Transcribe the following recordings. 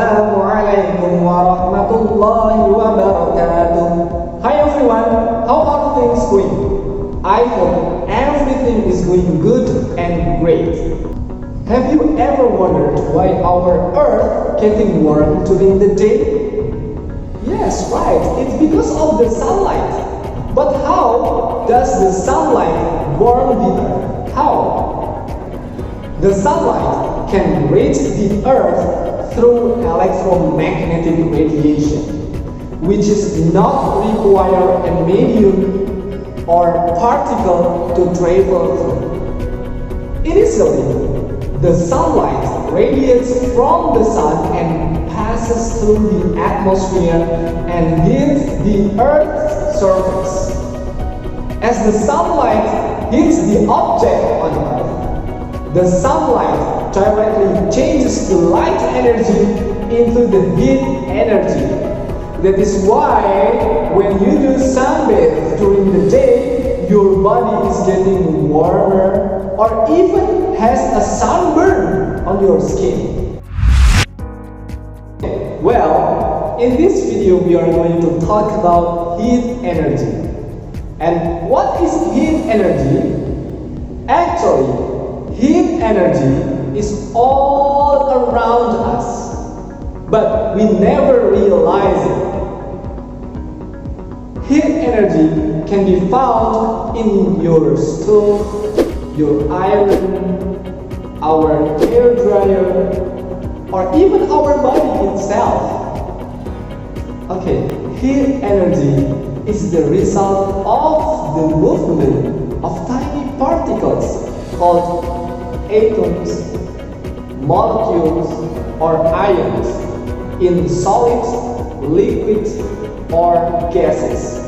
Assalamualaikum warahmatullahi wabarakatuh. Hi everyone, how are things going? I hope everything is going good and great. Have you ever wondered why our earth getting warm during the day? Yes, right, it's because of the sunlight. But how does the sunlight warm the earth? How? The sunlight can reach the earth through electromagnetic radiation, which is not require a medium or particle to travel through. Initially, the sunlight radiates from the sun and passes through the atmosphere and hits the earth's surface. As the sunlight hits the object on earth, the sunlight directly changes the light energy into the heat energy. That is why when you do sunbathe during the day, your body is getting warmer or even has a sunburn on your skin. Well, in this video we are going to talk about heat energy. And what is heat energy? Actually, heat energy is all around us, but we never realize it. Heat energy can be found in your stove, your iron, our hair dryer, or even our body itself. Okay, heat energy is the result of the movement of tiny particles called atoms, molecules, or ions in solids, liquids, or gases.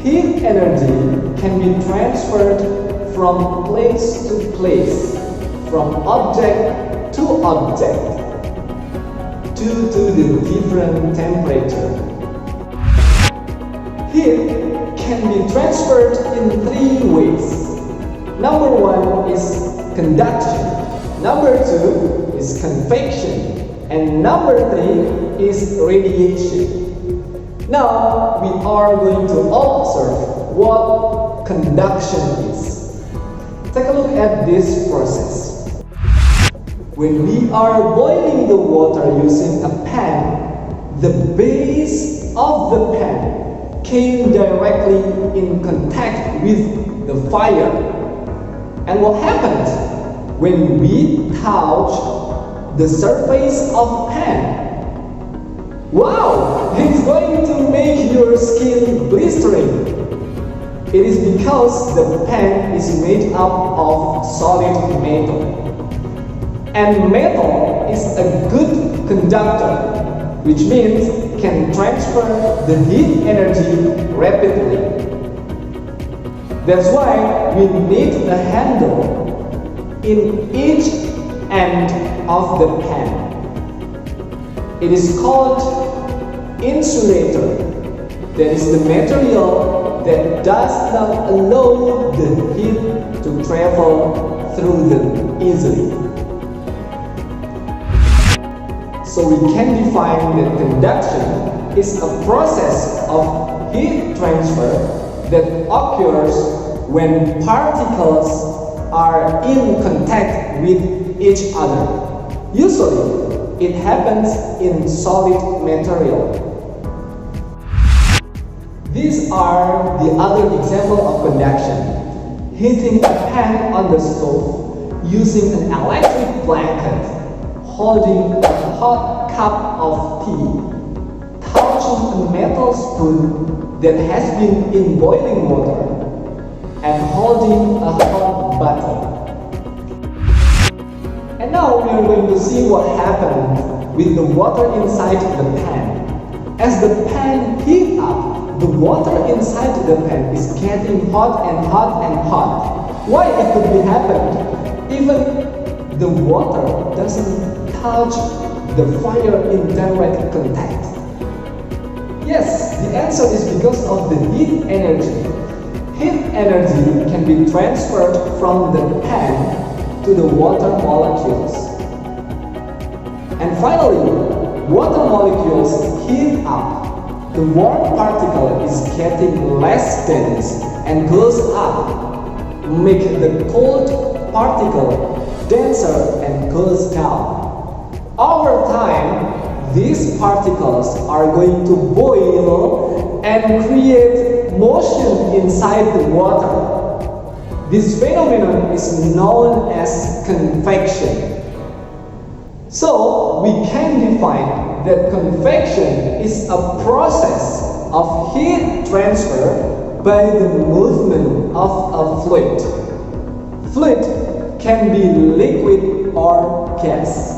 Heat energy can be transferred from place to place, from object to object, due to the different temperature. Heat can be transferred in three ways. Number one is conduction, number two is convection, and number three is radiation. Now we are going to observe what conduction is. Take a look at this process. When we are boiling the water using a pan, the base of the pan came directly in contact with the fire. And what happens when we touch the surface of pan? Wow! It's going to make your skin blistering. It is because the pan is made up of solid metal. And metal is a good conductor, which means can transfer the heat energy rapidly. That's why we need a handle in each end of the pan. It is called insulator. That is the material that does not allow the heat to travel through them easily. So we can define that conduction is a process of heat transfer that occurs when particles are in contact with each other. Usually, it happens in solid material. These are the other example of conduction. Heating a pan on the stove using an electric blanket, holding a hot cup of tea, touching a metal spoon that has been in boiling water, and holding a hot bottle. And now we are going to see what happened with the water inside the pan. As the pan heats up, the water inside the pan is getting hot and hot and hot. Why it could be happened? Even the water doesn't touch the fire in direct contact. Yes, the answer is because of the heat energy. Heat energy can be transferred from the pan to the water molecules. And finally, water molecules heat up. The warm particle is getting less dense and goes up, make the cold particle denser and goes down. Over time, these particles are going to boil and create motion inside the water. This phenomenon is known as convection. So, we can define that convection is a process of heat transfer by the movement of a fluid. Fluid can be liquid or gas.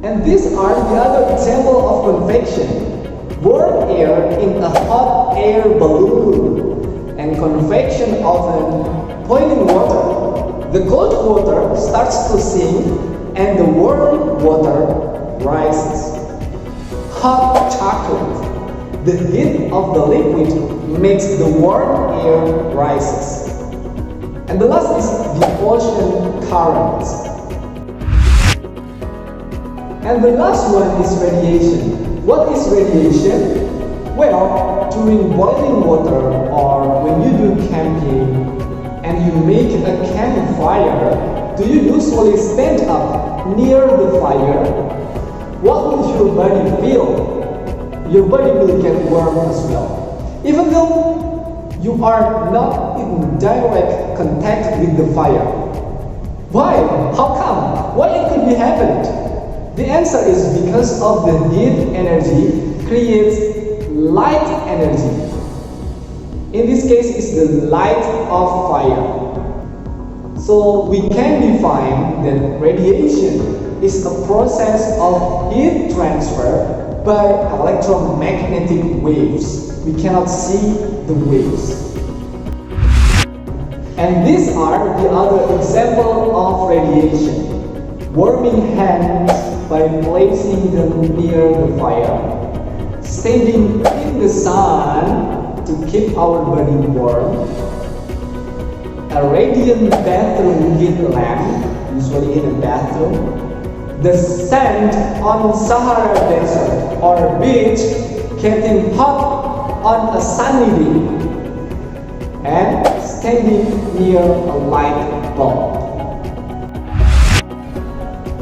And these are the other example of convection. Warm air in a hot air balloon and convection of an boiling water. The cold water starts to sink and the warm water rises. Hot chocolate. The heat of the liquid makes the warm air rises. And the last is the ocean currents. And the last one is radiation. What is radiation? Well, during boiling water or when you do camping and you make a campfire, do you usually stand up near the fire? What will your body feel? Your body will get warm as well. Even though you are not in direct contact with the fire. Why? How come? Why it could be happened? The answer is because of the heat energy creates light energy. In this case, it's the light of fire. So we can define that radiation is a process of heat transfer by electromagnetic waves. We cannot see the waves. And these are the other examples of radiation. Warming hands by placing them near the fire. Standing in the sun to keep our body warm. A radiant bathroom heat lamp, usually in a bathroom. The sand on Sahara Desert or beach getting hot on a sunny day. And standing near a light bulb.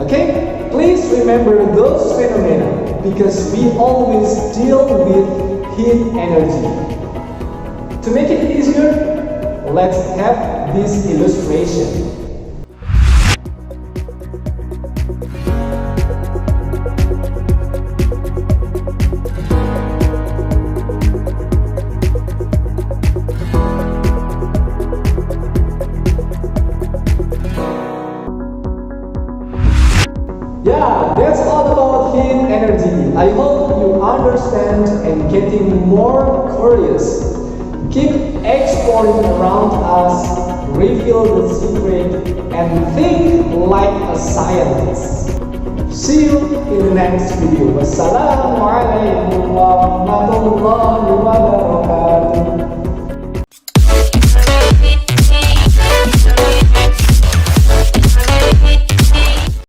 Okay, please remember those phenomena because we always deal with heat energy. To make it easier, let's have this illustration. Yeah, that's all about heat energy. I hope you understand and getting more curious. Keep exploring around us, reveal the secret, and think like a scientist. See you in the next video. Wassalamualaikum warahmatullahi wabarakatuh.